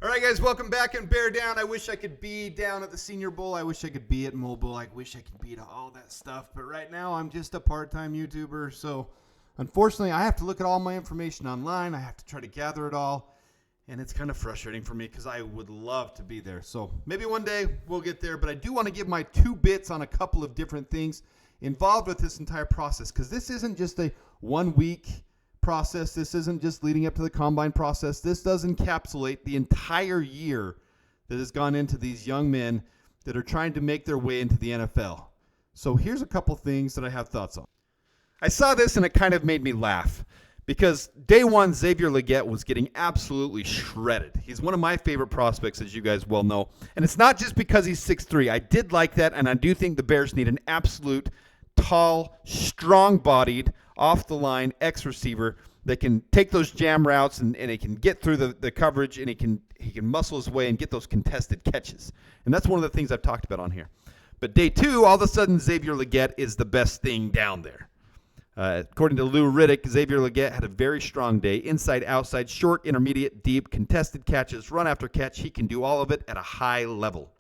All right, guys, welcome back and bear down. I wish I could be down at the Senior Bowl. I wish I could be at Mobile. I wish I could be to all that stuff. But right now, I'm just a part-time YouTuber. So, unfortunately, I have to look at all my information online. I have to try to gather it all. And it's kind of frustrating for me because I would love to be there. So, maybe one day we'll get there. But I do want to give my 2 bits on a couple of different things involved with this entire process. Because this isn't just a 1-week process. This isn't just leading up to the combine process. This does encapsulate the entire year that has gone into these young men that are trying to make their way into the NFL. So here's a couple things that I have thoughts on. I saw this and it kind of made me laugh because day one, Xavier Legette was getting absolutely shredded. He's one of my favorite prospects, as you guys well know. And it's not just because he's 6'3". I did like that, and I do think the Bears need an absolute tall, strong-bodied, off-the-line X-receiver that can take those jam routes and he can get through the coverage, and he can muscle his way and get those contested catches. And that's one of the things I've talked about on here. But day 2, all of a sudden, Xavier Legette is the best thing down there. According to Lou Riddick, Xavier Legette had a very strong day. Inside, outside, short, intermediate, deep, contested catches, run after catch. He can do all of it at a high level.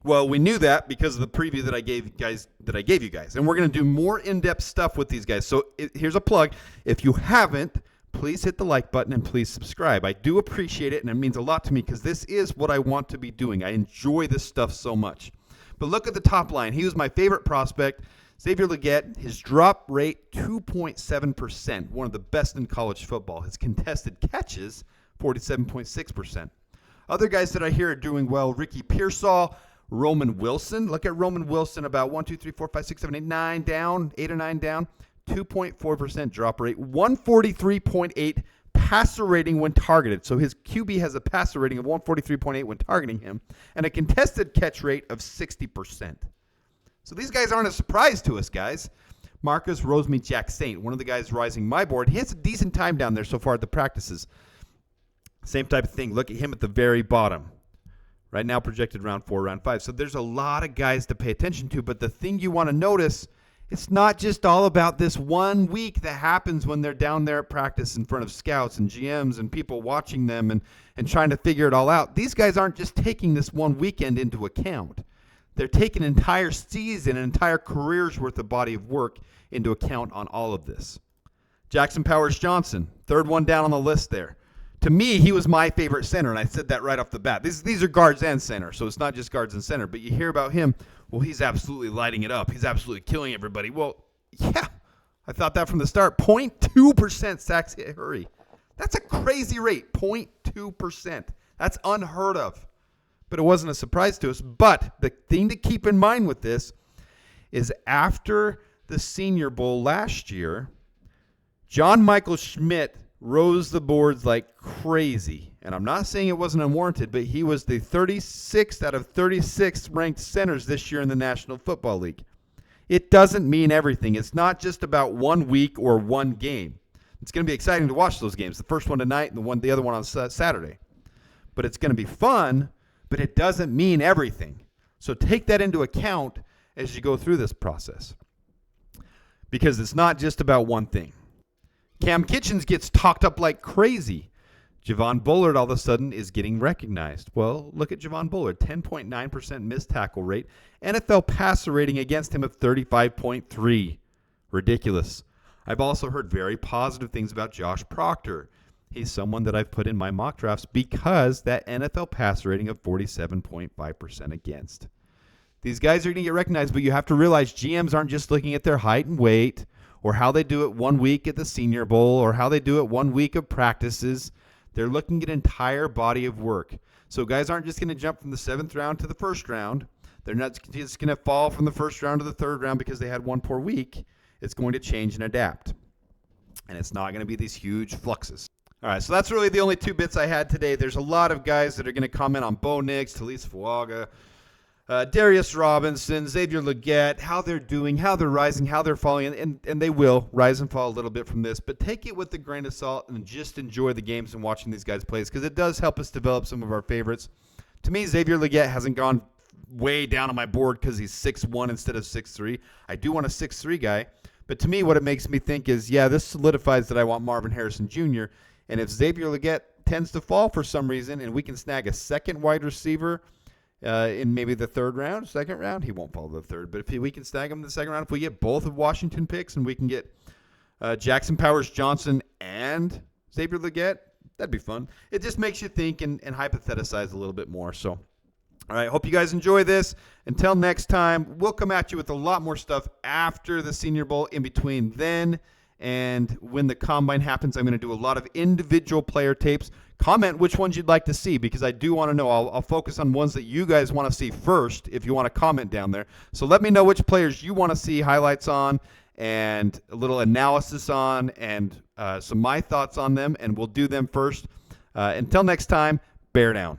Well, we knew that because of the preview that I gave you guys. And we're going to do more in-depth stuff with these guys. So here's a plug. If you haven't, please hit the like button and please subscribe. I do appreciate it, and it means a lot to me because this is what I want to be doing. I enjoy this stuff so much. But look at the top line. He was my favorite prospect. Xavier Legette, his drop rate, 2.7%, one of the best in college football. His contested catches, 47.6%. Other guys that I hear are doing well, Ricky Pearsall, Roman Wilson. Look at Roman Wilson, about 1, 2, 3, 4, 5, 6, 7, 8, 9 down, 8 or 9 down, 2.4% drop rate, 143.8 passer rating when targeted. So his QB has a passer rating of 143.8 when targeting him, and a contested catch rate of 60%. So these guys aren't a surprise to us, guys. Marcus Rosemy-Jacksaint, one of the guys rising my board, he has a decent time down there so far at the practices. Same type of thing. Look at him at the very bottom. Right now projected round 4, round 5. So there's a lot of guys to pay attention to. But the thing you want to notice, it's not just all about this 1 week that happens when they're down there at practice in front of scouts and GMs and people watching them and trying to figure it all out. These guys aren't just taking this 1 weekend into account. They're taking an entire season, an entire career's worth of body of work into account on all of this. Jackson Powers Johnson, third one down on the list there. To me, he was my favorite center, and I said that right off the bat. These are guards and center, so it's not just guards and center. But you hear about him, well, he's absolutely lighting it up. He's absolutely killing everybody. Well, yeah, I thought that from the start. 0.2% sacks hit hurry. That's a crazy rate, 0.2%. That's unheard of. But it wasn't a surprise to us. But the thing to keep in mind with this is after the Senior Bowl last year, John Michael Schmidt rose the boards like crazy. And I'm not saying it wasn't unwarranted, but he was the 36th out of 36 ranked centers this year in the National Football League. It doesn't mean everything. It's not just about 1 week or 1 game. It's going to be exciting to watch those games. The first one tonight and the other one on Saturday. But it's going to be fun, but it doesn't mean everything. So take that into account as you go through this process. Because it's not just about one thing. Cam Kitchens gets talked up like crazy. Javon Bullard all of a sudden is getting recognized. Well, look at Javon Bullard, 10.9% missed tackle rate. NFL passer rating against him of 35.3. Ridiculous. I've also heard very positive things about Josh Proctor. He's someone that I've put in my mock drafts because that NFL passer rating of 47.5% against. These guys are going to get recognized, but you have to realize GMs aren't just looking at their height and weight, or how they do it 1 week at the Senior Bowl, or how they do it 1 week of practices. They're looking at an entire body of work. So guys aren't just going to jump from the 7th round to the 1st round. They're not just going to fall from the 1st round to the 3rd round because they had 1 poor week. It's going to change and adapt. And it's not going to be these huge fluxes. All right, so that's really the only 2 bits I had today. There's a lot of guys that are going to comment on Bo Nix, Talise Fuaga, Darius Robinson, Xavier Legette, how they're doing, how they're rising, how they're falling, and they will rise and fall a little bit from this. But take it with a grain of salt and just enjoy the games and watching these guys play because it does help us develop some of our favorites. To me, Xavier Legette hasn't gone way down on my board because he's 6'1" instead of 6'3". I do want a 6'3" guy. But to me, what it makes me think is, yeah, this solidifies that I want Marvin Harrison Jr., and if Xavier Legette tends to fall for some reason, and we can snag a second wide receiver in maybe the second round, he won't fall to the third. But if we can snag him in the second round, if we get both of Washington picks and we can get Jackson Powers Johnson and Xavier Legette, that'd be fun. It just makes you think and hypothesize a little bit more. So, all right, hope you guys enjoy this. Until next time, we'll come at you with a lot more stuff after the Senior Bowl. In between then and when the Combine happens, I'm going to do a lot of individual player tapes. Comment which ones you'd like to see, because I do want to know. I'll focus on ones that you guys want to see first if you want to comment down there. So let me know which players you want to see highlights on and a little analysis on and some of my thoughts on them, and we'll do them first. Until next time, bear down.